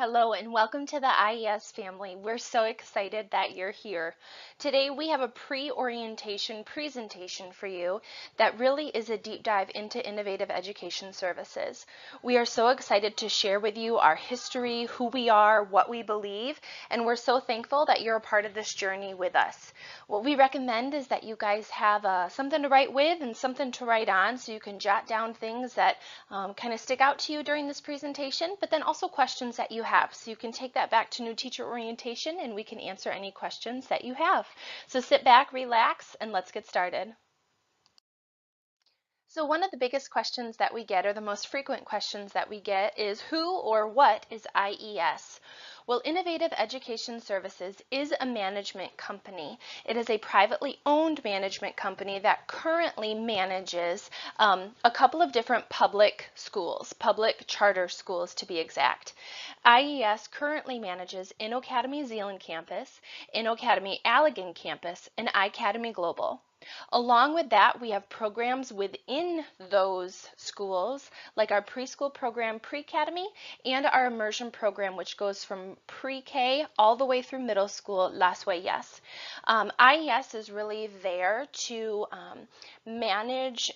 Hello and welcome to the IES family. We're so excited that you're here. Today we have a pre-orientation presentation for you that really is a deep dive into innovative education services. We are so excited to share with you our history, who we are, what we believe, and we're so thankful that you're a part of this journey with us. What we recommend is that you guys have something to write with and something to write on so you can jot down things that kind of stick out to you during this presentation, but then also questions that you have. So you can take that back to new teacher orientation and we can answer any questions that you have. So sit back, relax, and let's get started. So one of the biggest questions that we get, or the most frequent questions that we get, is who or what is IES? Well, Innovative Education Services is a management company. It is a privately owned management company that currently manages a couple of different public schools, public charter schools to be exact. IES currently manages InnoAcademy Zeeland Campus, InnoAcademy Allegan Campus, and iAcademy Global. Along with that, we have programs within those schools, like our preschool program, Pre-Academy, and our immersion program, which goes from pre-K all the way through middle school, Las Huellas. IES is really there to manage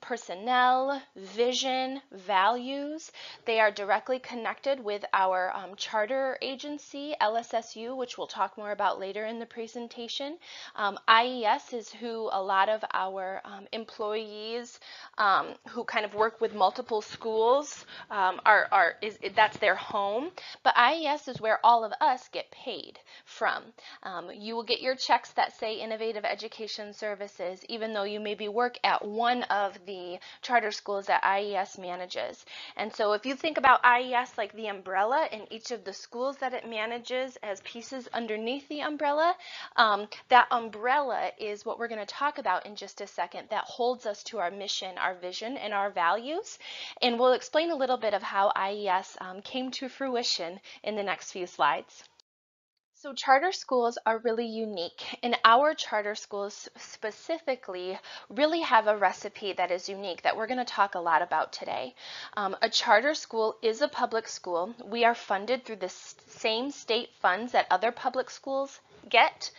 personnel, vision, values. They are directly connected with our charter agency, LSSU, which we'll talk more about later in the presentation. IES is who a lot of our employees who kind of work with multiple schools that's their home. But IES is where all of us get paid from. You will get your checks that say Innovative Education Services, even though you maybe work at one of the charter schools that IES manages. And so if you think about IES like the umbrella and each of the schools that it manages as pieces underneath the umbrella, that umbrella is what we're going to talk about in just a second that holds us to our mission, our vision, and our values. And we'll explain a little bit of how IES came to fruition in the next few slides. So charter schools are really unique, and our charter schools specifically really have a recipe that is unique that we're going to talk a lot about today. A charter school is a public school. We are funded through the same state funds that other public schools get,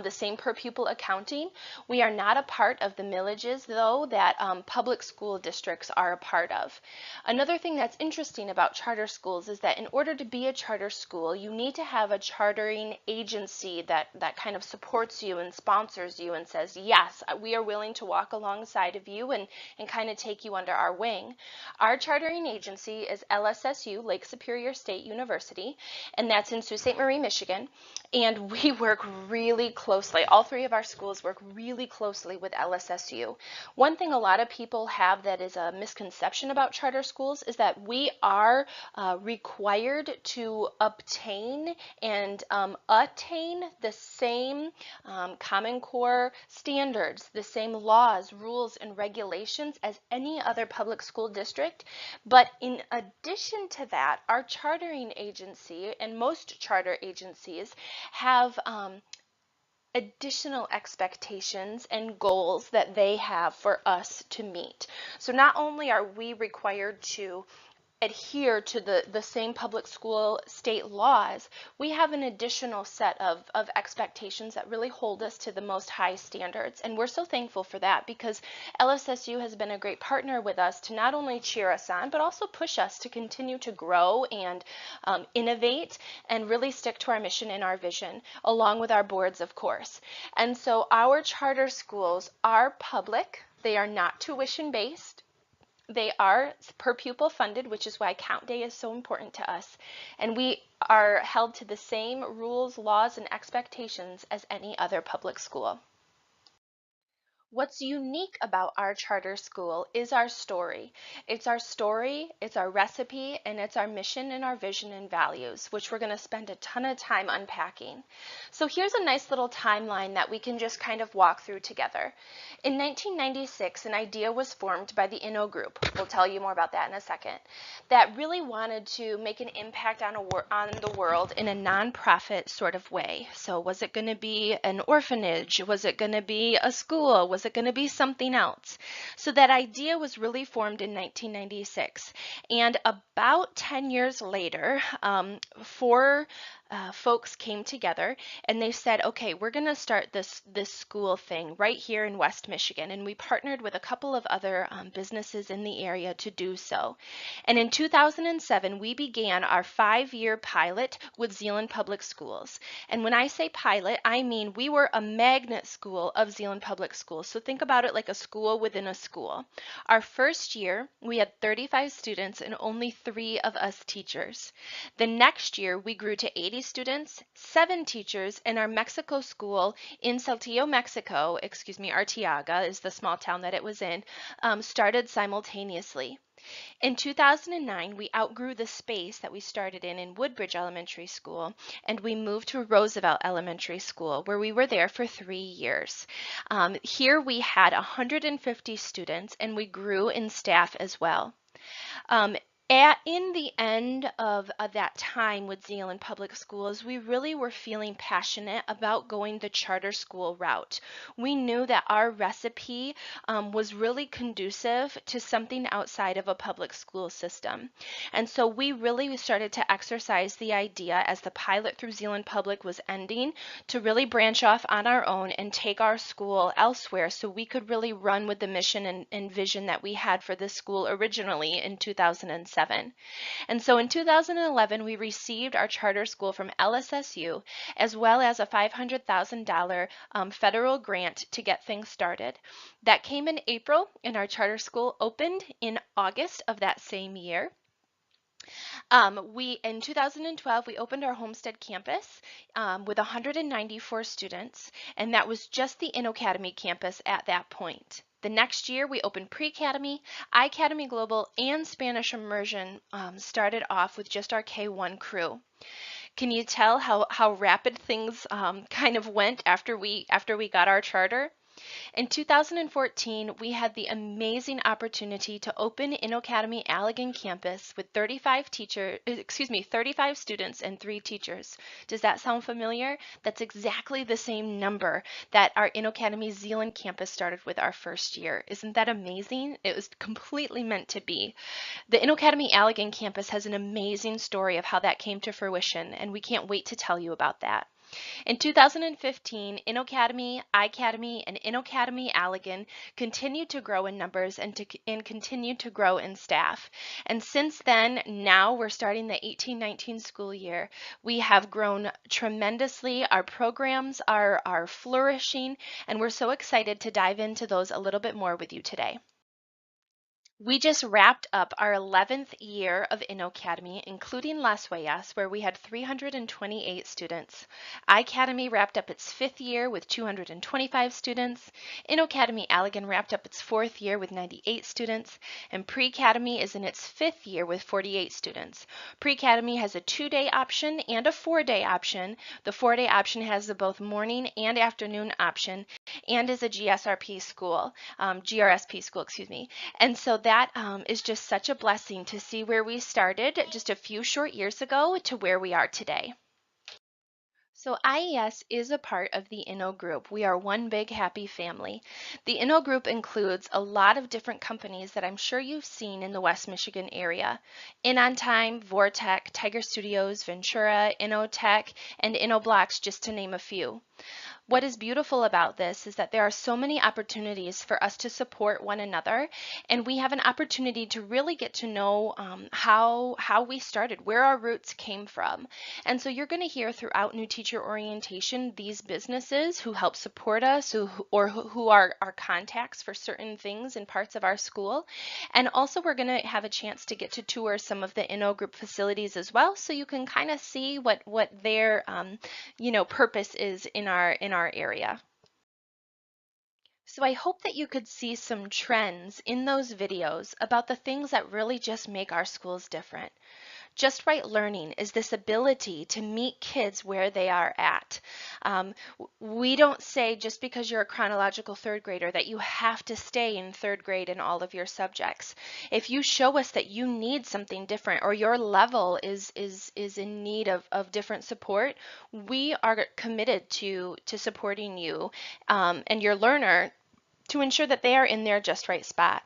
the same per pupil accounting. We are not a part of the millages, though, that public school districts are a part of. Another thing that's interesting about charter schools is that in order to be a charter school, you need to have a chartering agency that kind of supports you and sponsors you and says, yes, we are willing to walk alongside of you and kind of take you under our wing. Our chartering agency is LSSU, Lake Superior State University, and that's in Sault Ste. Marie, Michigan. And we work really closely. All three of our schools work really closely with LSSU. One thing a lot of people have that is a misconception about charter schools is that we are required to obtain and attain the same Common Core standards, the same laws, rules, and regulations as any other public school district. But in addition to that, our chartering agency and most charter agencies have additional expectations and goals that they have for us to meet. So not only are we required to adhere to the same public school state laws, we have an additional set of expectations that really hold us to the most high standards. And we're so thankful for that because LSSU has been a great partner with us to not only cheer us on, but also push us to continue to grow and innovate and really stick to our mission and our vision, along with our boards, of course. And so our charter schools are public. They are not tuition based. They are per pupil funded, which is why count day is so important to us. And we are held to the same rules, laws, and expectations as any other public school. What's unique about our charter school is our story. It's our story, it's our recipe, and it's our mission and our vision and values, which we're going to spend a ton of time unpacking. So here's a nice little timeline that we can just kind of walk through together. In 1996, an idea was formed by the Inno Group, we'll tell you more about that in a second, that really wanted to make an impact on the world in a nonprofit sort of way. So was it going to be an orphanage? Was it going to be a school? Was it going to be something else? So that idea was really formed in 1996. And about 10 years later, four folks came together and they said, okay, we're going to start this school thing right here in West Michigan. And we partnered with a couple of other businesses in the area to do so. And in 2007, we began our 5-year pilot with Zeeland Public Schools. And when I say pilot, I mean we were a magnet school of Zeeland Public Schools. So think about it like a school within a school. Our first year, we had 35 students and only 3 of us teachers. The next year, we grew to 80 students, 7 teachers, and our Mexico school in Saltillo, Mexico, Arteaga is the small town that it was in, started simultaneously. In 2009, we outgrew the space that we started in Woodbridge Elementary School, and we moved to Roosevelt Elementary School, where we were there for 3 years. Here we had 150 students, and we grew in staff as well. In the end of that time with Zeeland Public Schools, we really were feeling passionate about going the charter school route. We knew that our recipe was really conducive to something outside of a public school system. And so we really started to exercise the idea as the pilot through Zeeland Public was ending to really branch off on our own and take our school elsewhere so we could really run with the mission and vision that we had for this school originally in 2007. And so in 2011, we received our charter school from LSSU, as well as a $500,000 federal grant to get things started. That came in April, and our charter school opened in August of that same year. In 2012, we opened our Homestead campus with 194 students, and that was just the InnoAcademy campus at that point. The next year, we opened Pre-Academy, iAcademy Global, and Spanish Immersion started off with just our K-1 crew. Can you tell how rapid things kind of went after we got our charter? In 2014, we had the amazing opportunity to open InnoAcademy Allegan campus with 35 students and 3 teachers. Does that sound familiar? That's exactly the same number that our InnoAcademy Zeeland campus started with our first year. Isn't that amazing? It was completely meant to be. The InnoAcademy Allegan campus has an amazing story of how that came to fruition, and we can't wait to tell you about that. In 2015, InnoAcademy, iAcademy, and InnoAcademy Allegan continued to grow in numbers and continued to grow in staff. And since then, now we're starting the 18-19 school year. We have grown tremendously. Our programs are flourishing, and we're so excited to dive into those a little bit more with you today. We just wrapped up our 11th year of InnoAcademy, including Las Huellas, where we had 328 students. iAcademy wrapped up its 5th year with 225 students. InnoAcademy Allegan wrapped up its 4th year with 98 students. And Pre-Academy is in its 5th year with 48 students. Pre-Academy has a 2-day option and a 4-day option. The 4-day option has the both morning and afternoon option and is a GRSP school, And so that is just such a blessing to see where we started just a few short years ago to where we are today. So IES is a part of the Inno Group. We are one big happy family. The Inno Group includes a lot of different companies that I'm sure you've seen in the West Michigan area. InOnTime, Vortec, Tiger Studios, Ventura, InnoTech, and InnoBlocks, just to name a few. What is beautiful about this is that there are so many opportunities for us to support one another, and we have an opportunity to really get to know how we started, where our roots came from. And so you're going to hear throughout New Teacher Orientation these businesses who help support us or who are our contacts for certain things in parts of our school. And also we're going to have a chance to get to tour some of the Inno Group facilities as well, so you can kind of see what their purpose is in our area. So I hope that you could see some trends in those videos about the things that really just make our schools different. Just Right Learning is this ability to meet kids where they are at. We don't say just because you're a chronological 3rd grader that you have to stay in 3rd grade in all of your subjects. If you show us that you need something different or your level is in need of different support, we are committed to supporting you and your learner to ensure that they are in their just right spot.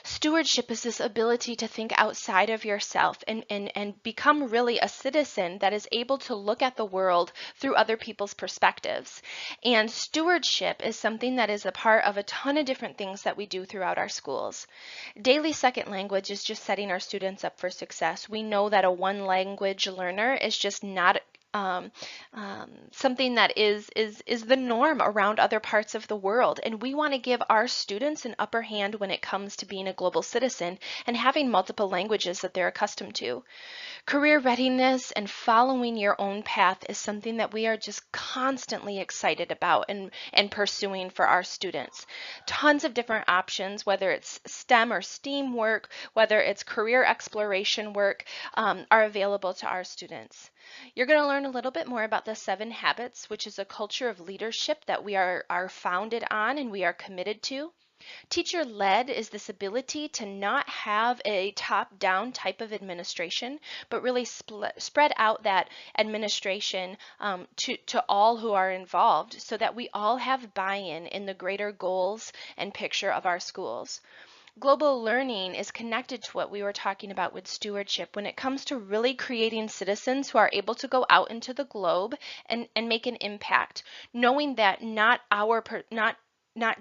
Stewardship is this ability to think outside of yourself and become really a citizen that is able to look at the world through other people's perspectives. And stewardship is something that is a part of a ton of different things that we do throughout our schools. Daily second language is just setting our students up for success. We know that a one language learner is just not um, something that is the norm around other parts of the world. And we want to give our students an upper hand when it comes to being a global citizen and having multiple languages that they're accustomed to. Career readiness and following your own path is something that we are just constantly excited about and pursuing for our students. Tons of different options, whether it's STEM or STEAM work, whether it's career exploration work, are available to our students. You're going to learn a little bit more about the 7 habits, which is a culture of leadership that we are founded on and we are committed to. Teacher-led is this ability to not have a top-down type of administration, but really spread out that administration to all who are involved so that we all have buy-in in the greater goals and picture of our schools. Global learning is connected to what we were talking about with stewardship when it comes to really creating citizens who are able to go out into the globe and make an impact, knowing that not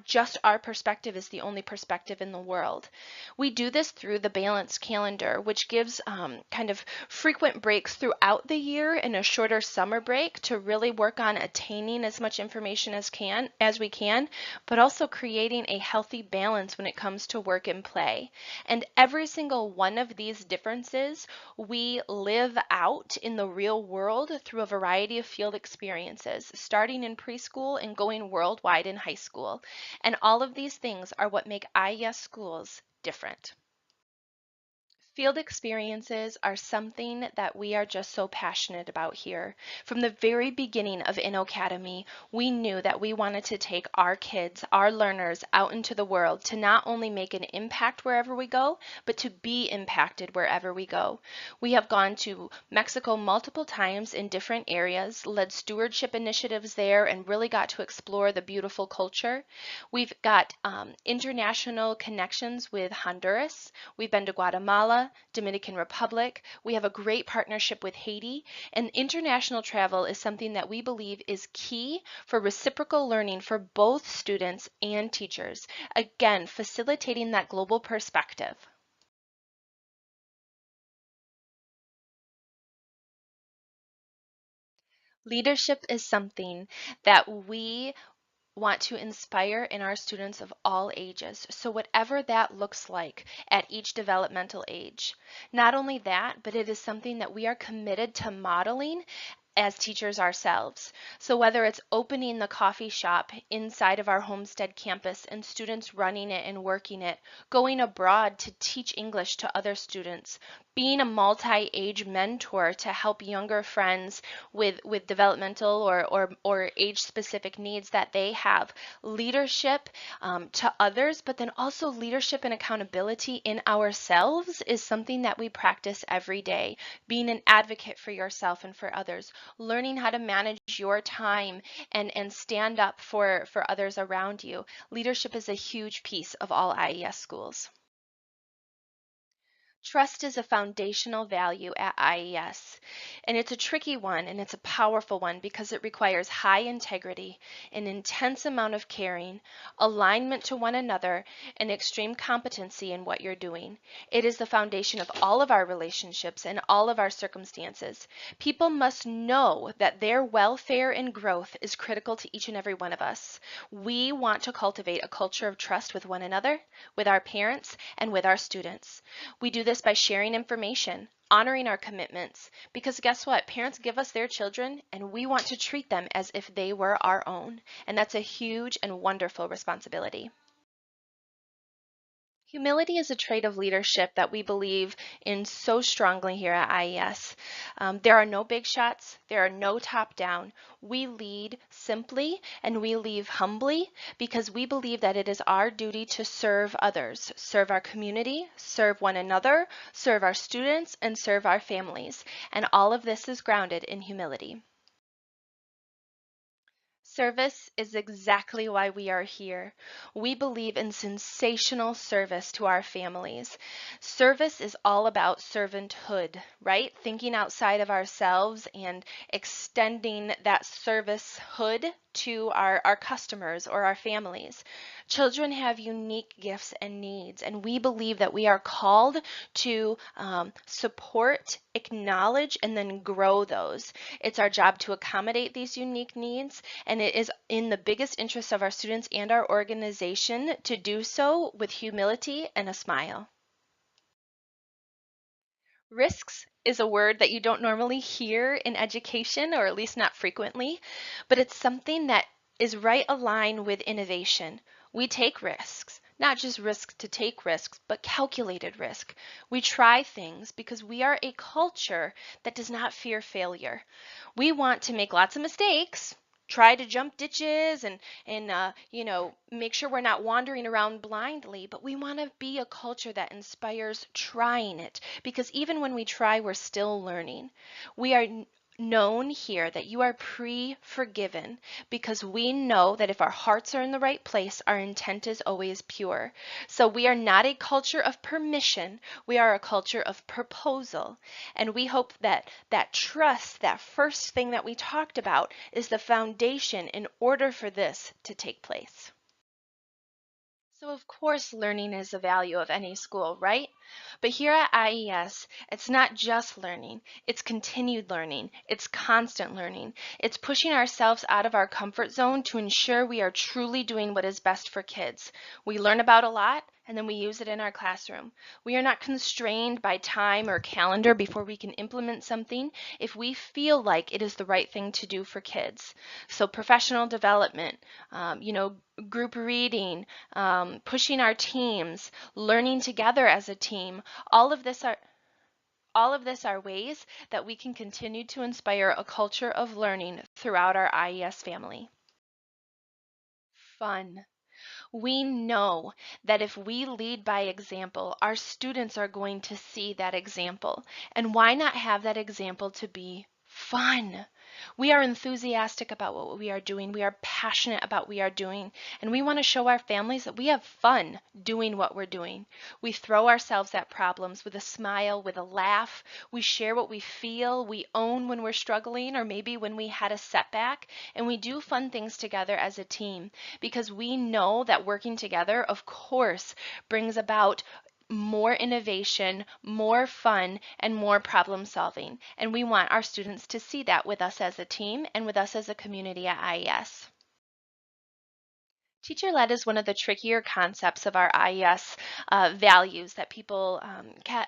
just our perspective is the only perspective in the world. We do this through the balanced calendar, which gives kind of frequent breaks throughout the year and a shorter summer break to really work on attaining as much information as we can, but also creating a healthy balance when it comes to work and play. And every single one of these differences we live out in the real world through a variety of field experiences, starting in preschool and going worldwide in high school. And all of these things are what make IES schools different. Field experiences are something that we are just so passionate about here. From the very beginning of InnoAcademy, we knew that we wanted to take our kids, our learners, out into the world to not only make an impact wherever we go, but to be impacted wherever we go. We have gone to Mexico multiple times in different areas, led stewardship initiatives there, and really got to explore the beautiful culture. We've got international connections with Honduras. We've been to Guatemala, Dominican Republic. We have a great partnership with Haiti, and international travel is something that we believe is key for reciprocal learning for both students and teachers. Again, facilitating that global perspective. Leadership is something that we want to inspire in our students of all ages. So whatever that looks like at each developmental age. Not only that, but it is something that we are committed to modeling as teachers ourselves. So whether it's opening the coffee shop inside of our Homestead campus and students running it and working it, going abroad to teach English to other students, being a multi-age mentor to help younger friends with developmental or age-specific needs that they have, leadership to others, but then also leadership and accountability in ourselves is something that we practice every day. Being an advocate for yourself and for others, learning how to manage your time and stand up for others around you. Leadership is a huge piece of all IES schools. Trust is a foundational value at IES, and it's a tricky one and it's a powerful one because it requires high integrity, an intense amount of caring, alignment to one another, and extreme competency in what you're doing. It is the foundation of all of our relationships and all of our circumstances. People must know that their welfare and growth is critical to each and every one of us. We want to cultivate a culture of trust with one another, with our parents, and with our students. We do this by sharing information, honoring our commitments, because guess what? Parents give us their children and we want to treat them as if they were our own. And that's a huge and wonderful responsibility. Humility is a trait of leadership that we believe in so strongly here at IES. There are no big shots. There are no top down. We lead simply and we lead humbly because we believe that it is our duty to serve others, serve our community, serve one another, serve our students, and serve our families. And all of this is grounded in humility. Service is exactly why we are here. We believe in sensational service to our families. Service is all about servanthood, right? Thinking outside of ourselves and extending that servicehood to our customers or our families. Children have unique gifts and needs, and we believe that we are called to support, acknowledge, and then grow those. It's our job to accommodate these unique needs, and it is in the biggest interest of our students and our organization to do so with humility and a smile. Risks is a word that you don't normally hear in education, or at least not frequently, but it's something that is right aligned with innovation. We take risks, not just risks to take risks, but calculated risk. We try things because we are a culture that does not fear failure. We want to make lots of mistakes, try to jump ditches and make sure we're not wandering around blindly, but we want to be a culture that inspires trying it, because even when we try, we're still learning. We are known here that you are pre-forgiven because we know that if our hearts are in the right place, our intent is always pure. So we are not a culture of permission, we are a culture of proposal. And we hope that that trust, that first thing that we talked about, is the foundation in order for this to take place. So of course learning is the value of any school, right? But here at IES, it's not just learning, it's continued learning, it's constant learning. It's pushing ourselves out of our comfort zone to ensure we are truly doing what is best for kids. We learn about a lot, and then we use it in our classroom. We are not constrained by time or calendar before we can implement something if we feel like it is the right thing to do for kids. So professional development, group reading, pushing our teams, learning together as a team, all of this are ways that we can continue to inspire a culture of learning throughout our IES family. Fun. We know that if we lead by example, our students are going to see that example. And why not have that example to be fun? We are enthusiastic about what we are doing. We are passionate about what we are doing. And we want to show our families that we have fun doing what we're doing. We throw ourselves at problems with a smile, with a laugh. We share what we feel. We own when we're struggling or maybe when we had a setback. And we do fun things together as a team because we know that working together, of course, brings about more innovation, more fun, and more problem solving. And we want our students to see that with us as a team and with us as a community at IES. Teacher-led is one of the trickier concepts of our IES values that people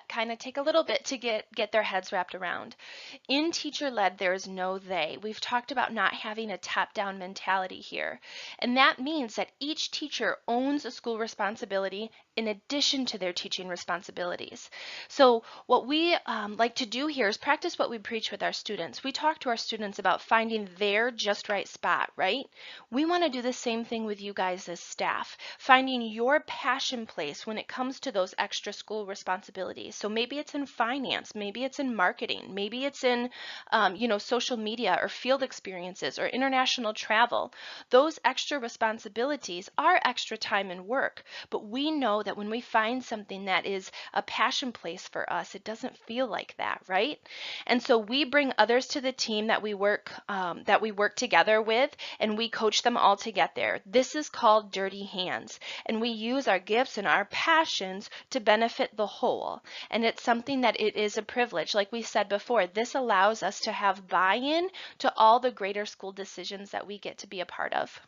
kind of take a little bit to get their heads wrapped around. In teacher-led, there is no they. We've talked about not having a top-down mentality here. And that means that each teacher owns a school responsibility in addition to their teaching responsibilities. So what we like to do here is practice what we preach with our students. We talk to our students about finding their just right spot, right? We want to do the same thing with you guys as staff, finding your passion place when it comes to those extra school responsibilities. So maybe it's in finance, maybe it's in marketing, maybe it's in social media or field experiences or international travel. Those extra responsibilities are extra time and work, but we know that when we find something that is a passion place for us, it doesn't feel like that, right? And so we bring others to the team that we work together with, and we coach them all to get there. This is called dirty hands, and we use our gifts and our passions to benefit the whole. And it's something that it is a privilege. Like we said before, this allows us to have buy-in to all the greater school decisions that we get to be a part of.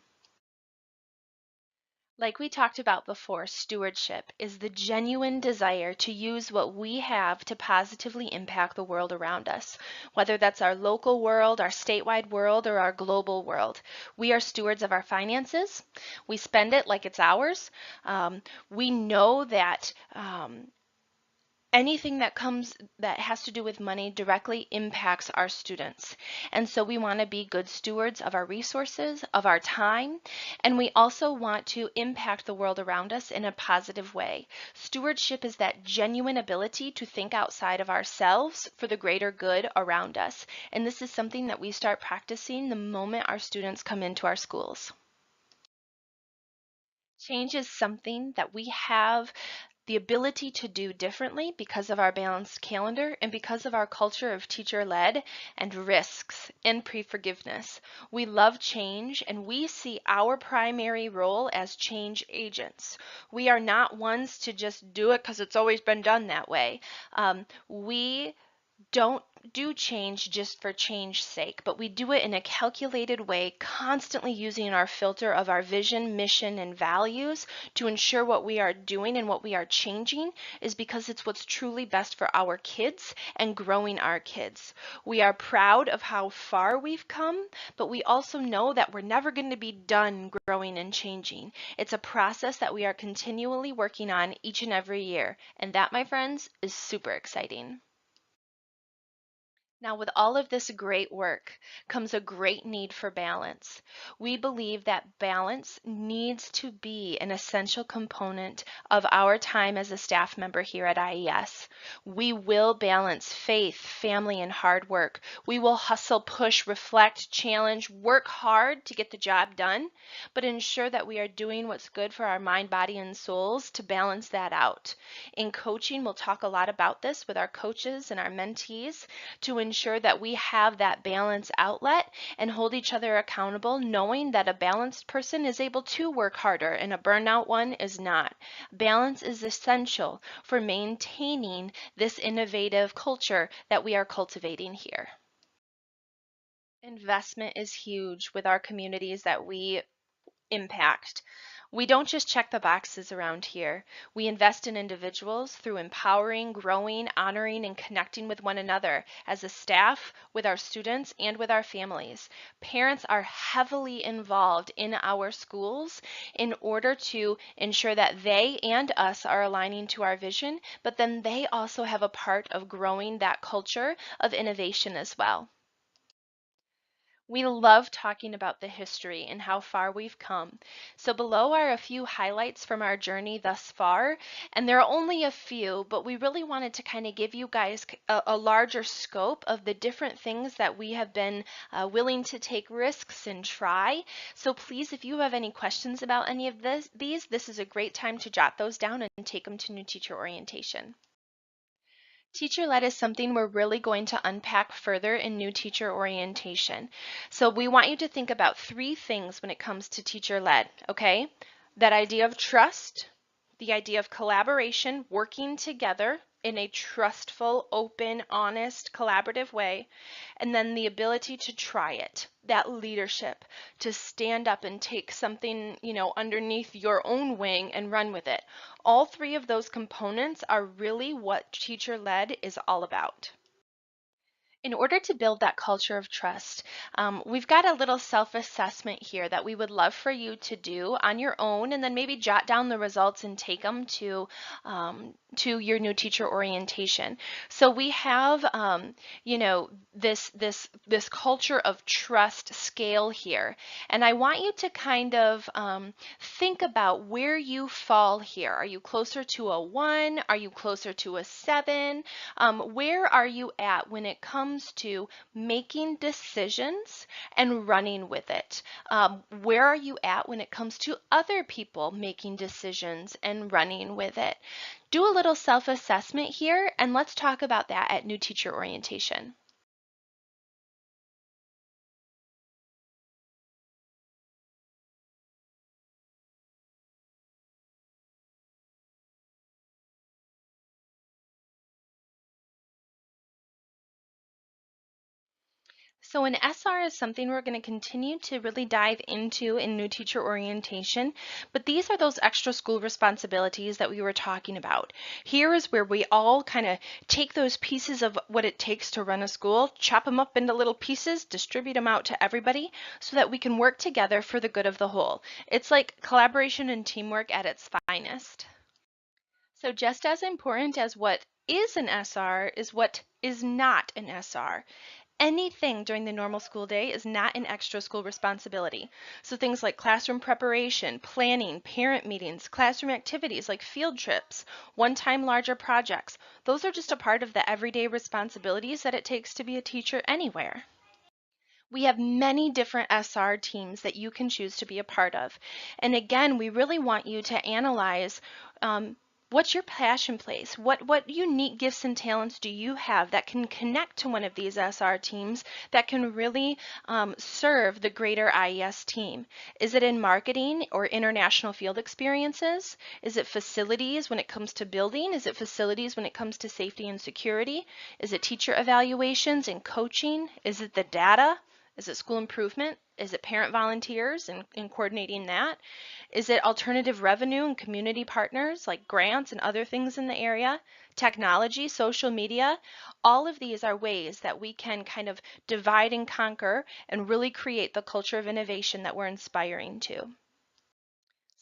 Like we talked about before, stewardship is the genuine desire to use what we have to positively impact the world around us, whether that's our local world, our statewide world, or our global world. We are stewards of our finances. We spend it like it's ours. We know that anything that has to do with money directly impacts our students. And so we want to be good stewards of our resources, of our time, and we also want to impact the world around us in a positive way. Stewardship is that genuine ability to think outside of ourselves for the greater good around us. And this is something that we start practicing the moment our students come into our schools. Change is something that we have the ability to do differently because of our balanced calendar and because of our culture of teacher-led and risks and pre-forgiveness. We love change and we see our primary role as change agents. We are not ones to just do it because it's always been done that way. We don't do change just for change's sake, but we do it in a calculated way, constantly using our filter of our vision, mission, and values to ensure what we are doing and what we are changing is because it's what's truly best for our kids and growing our kids. We are proud of how far we've come, but we also know that we're never going to be done growing and changing. It's a process that we are continually working on each and every year, and that, my friends, is super exciting. Now, with all of this great work comes a great need for balance. We believe that balance needs to be an essential component of our time as a staff member here at IES. We will balance faith, family, and hard work. We will hustle, push, reflect, challenge, work hard to get the job done, but ensure that we are doing what's good for our mind, body, and souls to balance that out. In coaching, we'll talk a lot about this with our coaches and our mentees to ensure that we have that balance outlet and hold each other accountable, knowing that a balanced person is able to work harder and a burnout one is not. Balance is essential for maintaining this innovative culture that we are cultivating here. Investment is huge with our communities that we impact. We don't just check the boxes around here. We invest in individuals through empowering, growing, honoring, and connecting with one another as a staff, with our students, and with our families. Parents are heavily involved in our schools in order to ensure that they and us are aligning to our vision, but then they also have a part of growing that culture of innovation as well. We love talking about the history and how far we've come. So below are a few highlights from our journey thus far, and there are only a few, but we really wanted to kind of give you guys a larger scope of the different things that we have been willing to take risks and try. So please, if you have any questions about any of this is a great time to jot those down and take them to New Teacher Orientation. Teacher-led is something we're really going to unpack further in New Teacher Orientation. So we want you to think about three things when it comes to teacher-led, okay? That idea of trust, the idea of collaboration, working together in a trustful, open, honest, collaborative way, and then the ability to try it, that leadership, to stand up and take something, underneath your own wing and run with it. All three of those components are really what teacher-led is all about. In order to build that culture of trust, we've got a little self-assessment here that we would love for you to do on your own, and then maybe jot down the results and take them to your New Teacher Orientation. So we have, this culture of trust scale here, and I want you to kind of think about where you fall here. Are you closer to a 1? Are you closer to a 7? Where are you at when it comes to making decisions and running with it? Where are you at when it comes to other people making decisions and running with it? Do a little self-assessment here, and let's talk about that at New Teacher Orientation. So an SR is something we're going to continue to really dive into in New Teacher Orientation, but these are those extra school responsibilities that we were talking about. Here is where we all kind of take those pieces of what it takes to run a school, chop them up into little pieces, distribute them out to everybody so that we can work together for the good of the whole. It's like collaboration and teamwork at its finest. So just as important as what is an SR is what is not an SR. Anything during the normal school day is not an extra school responsibility. So things like classroom preparation, planning, parent meetings, classroom activities like field trips, one-time larger projects, those are just a part of the everyday responsibilities that it takes to be a teacher anywhere. We have many different SR teams that you can choose to be a part of. And again, we really want you to analyze what's your passion place? What unique gifts and talents do you have that can connect to one of these SR teams that can really serve the greater IES team? Is it in marketing or international field experiences? Is it facilities when it comes to building? Is it facilities when it comes to safety and security? Is it teacher evaluations and coaching? Is it the data? Is it school improvement? Is it parent volunteers and coordinating that? Is it alternative revenue and community partners like grants and other things in the area? Technology, social media? All of these are ways that we can kind of divide and conquer and really create the culture of innovation that we're inspiring to.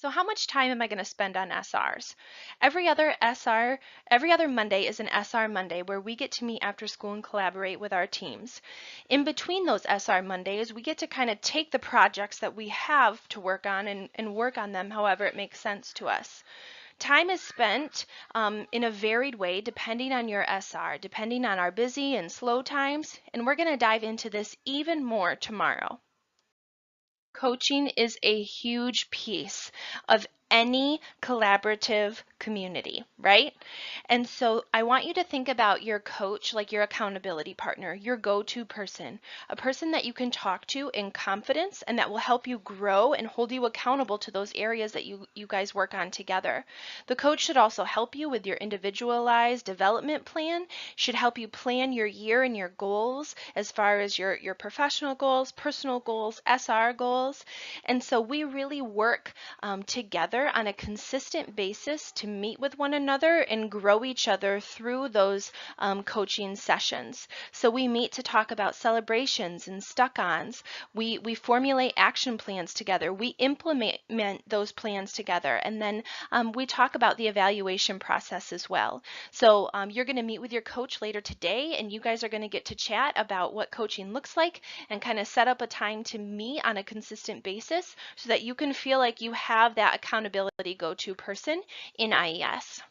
So how much time am I going to spend on SRs? Every other Monday is an SR Monday where we get to meet after school and collaborate with our teams. In between those SR Mondays, we get to kind of take the projects that we have to work on and work on them however it makes sense to us. Time is spent in a varied way depending on your SR, depending on our busy and slow times, and we're going to dive into this even more tomorrow. Coaching is a huge piece of any collaborative community, right? And so I want you to think about your coach like your accountability partner, your go-to person, a person that you can talk to in confidence and that will help you grow and hold you accountable to those areas that you guys work on together. The coach should also help you with your individualized development plan, should help you plan your year and your goals as far as your professional goals, personal goals, SR goals. And so we really work together on a consistent basis to meet with one another and grow each other through those coaching sessions. So we meet to talk about celebrations and stuck-ons. We formulate action plans together. We implement those plans together. And then we talk about the evaluation process as well. So you're going to meet with your coach later today, and you guys are going to get to chat about what coaching looks like and kind of set up a time to meet on a consistent basis so that you can feel like you have that accountability go-to person in IES.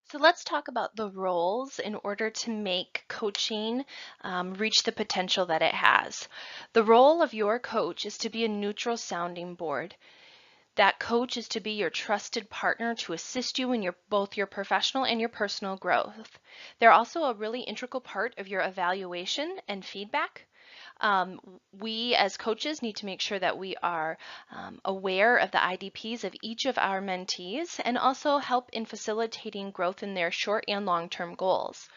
So let's talk about the roles in order to make coaching reach the potential that it has. The role of your coach is to be a neutral sounding board. That coach is to be your trusted partner to assist you in both your professional and your personal growth. They're also a really integral part of your evaluation and feedback. We as coaches need to make sure that we are aware of the IDPs of each of our mentees and also help in facilitating growth in their short and long-term goals.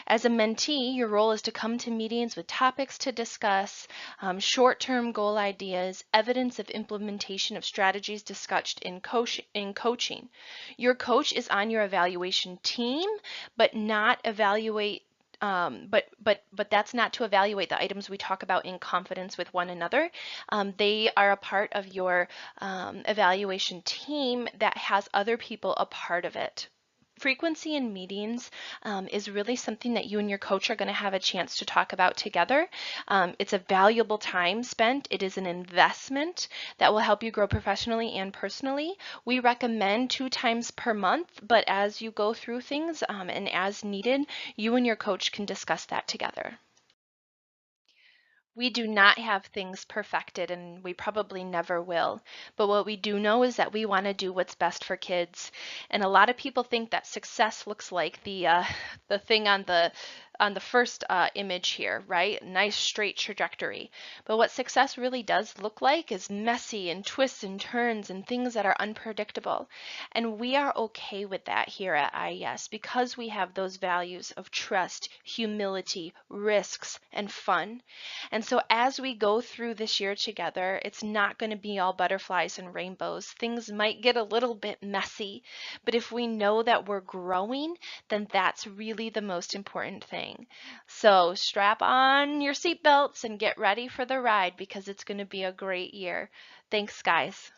As a mentee, your role is to come to meetings with topics to discuss, short-term goal ideas, evidence of implementation of strategies discussed in coaching. Your coach is on your evaluation team, but not evaluate but that's not to evaluate the items we talk about in confidence with one another. They are a part of your evaluation team that has other people a part of it. Frequency in meetings is really something that you and your coach are going to have a chance to talk about together. It's a valuable time spent. It is an investment that will help you grow professionally and personally. We recommend 2 times per month, but as you go through things and as needed, you and your coach can discuss that together. We do not have things perfected, and we probably never will. But what we do know is that we want to do what's best for kids. And a lot of people think that success looks like the thing on the first image here, right? Nice straight trajectory. But what success really does look like is messy and twists and turns and things that are unpredictable. And we are okay with that here at IES because we have those values of trust, humility, risks, and fun. And so as we go through this year together, it's not going to be all butterflies and rainbows. Things might get a little bit messy, but if we know that we're growing, then that's really the most important thing. So strap on your seatbelts and get ready for the ride because it's going to be a great year. Thanks, guys.